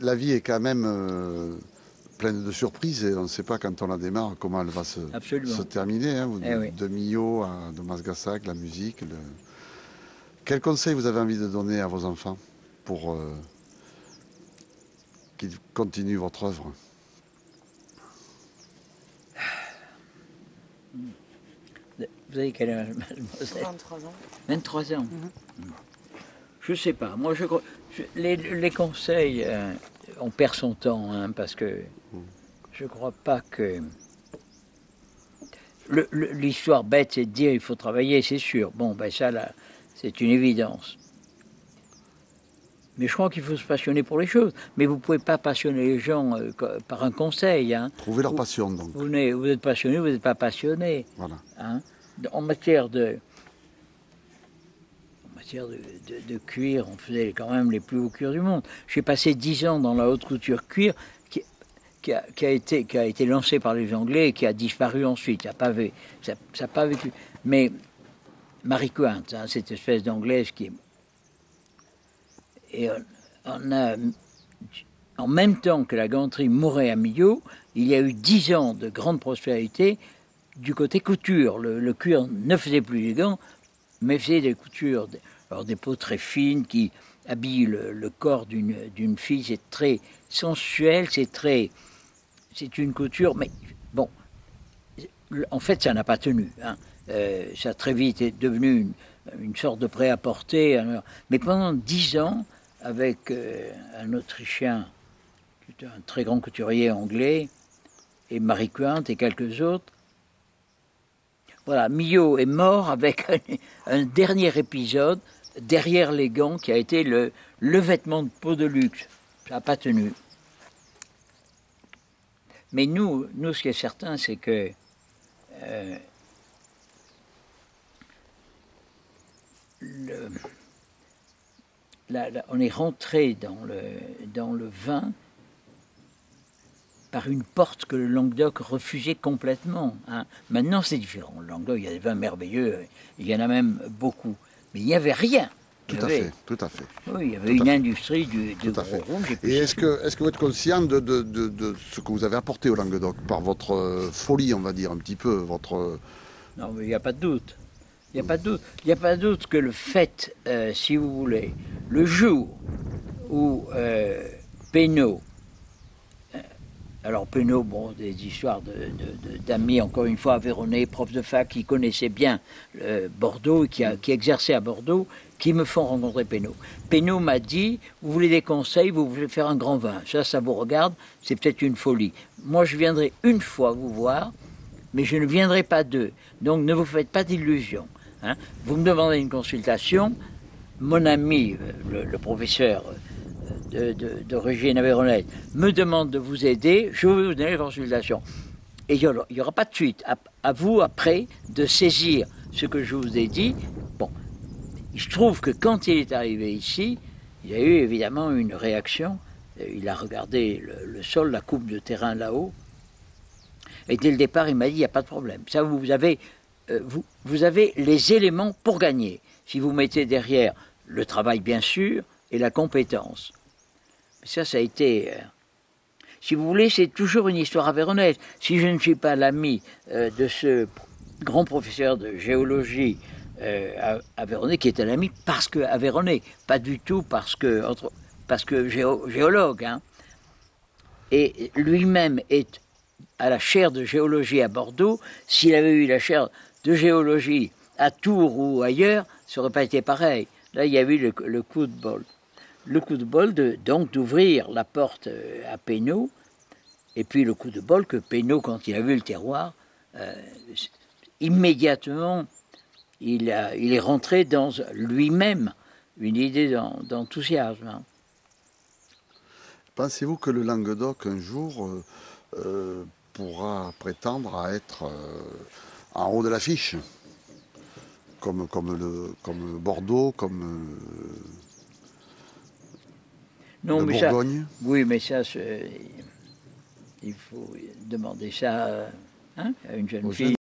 la vie est quand même pleine de surprises et on ne sait pas quand on la démarre comment elle va se terminer. Hein, de Millau à de Masgassac, la musique. Quel conseil vous avez envie de donner à vos enfants pour qu'ils continuent votre œuvre? Vous avez quel âge, mademoiselle? 23 ans. 23 ans. Je sais pas. Moi, les conseils, on perd son temps, hein, parce que je crois pas que... L'histoire bête, c'est de dire il faut travailler, c'est sûr. Bon, ben ça, là, c'est une évidence. Mais je crois qu'il faut se passionner pour les choses. Mais vous ne pouvez pas passionner les gens par un conseil. Hein. Trouver leur passion, donc. Vous êtes passionné, vous n'êtes pas passionné. Voilà. Hein. En matière de cuir, on faisait quand même les plus hauts cuirs du monde. J'ai passé 10 ans dans la haute couture cuir qui a été lancée par les Anglais et qui a disparu ensuite. Ça n'a pas vécu. Mais Marie Quant, hein, cette espèce d'anglaise qui est... Et en même temps que la ganterie mourait à Millau, il y a eu 10 ans de grande prospérité du côté couture. Le cuir ne faisait plus les gants, mais faisait des coutures, alors des peaux très fines qui habillent le corps d'une fille. C'est très sensuel, c'est une couture, mais bon, en fait, ça n'a pas tenu. Hein. Ça a très vite est devenu une sorte de prêt-à-porter. Mais pendant 10 ans, avec un Autrichien, qui était un très grand couturier anglais, et Marie Quant et quelques autres, voilà, Millau est mort avec un dernier épisode derrière les gants qui a été le vêtement de peau de luxe. Ça n'a pas tenu. Mais nous, ce qui est certain, c'est que on est rentré dans le vin par une porte que le Languedoc refusait complètement. Hein. Maintenant, c'est différent. Le Languedoc, il y a des vins merveilleux, il y en a même beaucoup. Mais il n'y avait rien. Tout à fait. Oui, il y avait une industrie de gros rouge. Et est-ce que vous êtes conscient de ce que vous avez apporté au Languedoc par votre folie, on va dire, un petit peu, votre... Non, mais il n'y a pas de doute. Il n'y a pas de doute. Il n'y a pas de doute que le fait, si vous voulez, le jour où Pénaud, alors Pénaud, bon, des histoires d'amis, encore une fois, Aveyronais, prof de fac, qui connaissaient bien Bordeaux, qui exerçaient à Bordeaux, qui me font rencontrer Pénaud. Pénaud m'a dit, vous voulez des conseils, vous voulez faire un grand vin. Ça vous regarde, c'est peut-être une folie. Moi, je viendrai une fois vous voir, mais je ne viendrai pas deux. Donc, ne vous faites pas d'illusions. Hein. Vous me demandez une consultation, mon ami, le professeur d'origine aveyronnaise, me demande de vous aider, je vais vous donner la consultation. Et il n'y aura pas de suite. À vous, après, de saisir ce que je vous ai dit. Bon, il se trouve que quand il est arrivé ici, il y a eu évidemment une réaction. Il a regardé le sol, la coupe de terrain là-haut. Et dès le départ, il m'a dit, il n'y a pas de problème. Ça, vous avez les éléments pour gagner. Si vous mettez derrière le travail, bien sûr, et la compétence. Ça a été... si vous voulez, c'est toujours une histoire aveyronnaise. Si je ne suis pas l'ami de ce grand professeur de géologie aveyronnais, qui est un ami parce que aveyronnais, pas du tout parce que géologue. Hein. Et lui-même est à la chaire de géologie à Bordeaux. S'il avait eu la chaire de géologie à Tours ou ailleurs, ça n'aurait pas été pareil. Là, il y a eu le coup de bol. Le coup de bol donc d'ouvrir la porte à Pénaud, et puis le coup de bol que Pénaud, quand il a vu le terroir, immédiatement, il est rentré dans lui-même une idée d'enthousiasme. Hein. Pensez-vous que le Languedoc, un jour, pourra prétendre à être en haut de l'affiche, comme Bordeaux, comme non, le mais Bourgogne? Ça, oui, mais ça, il faut demander ça à une jeune fille.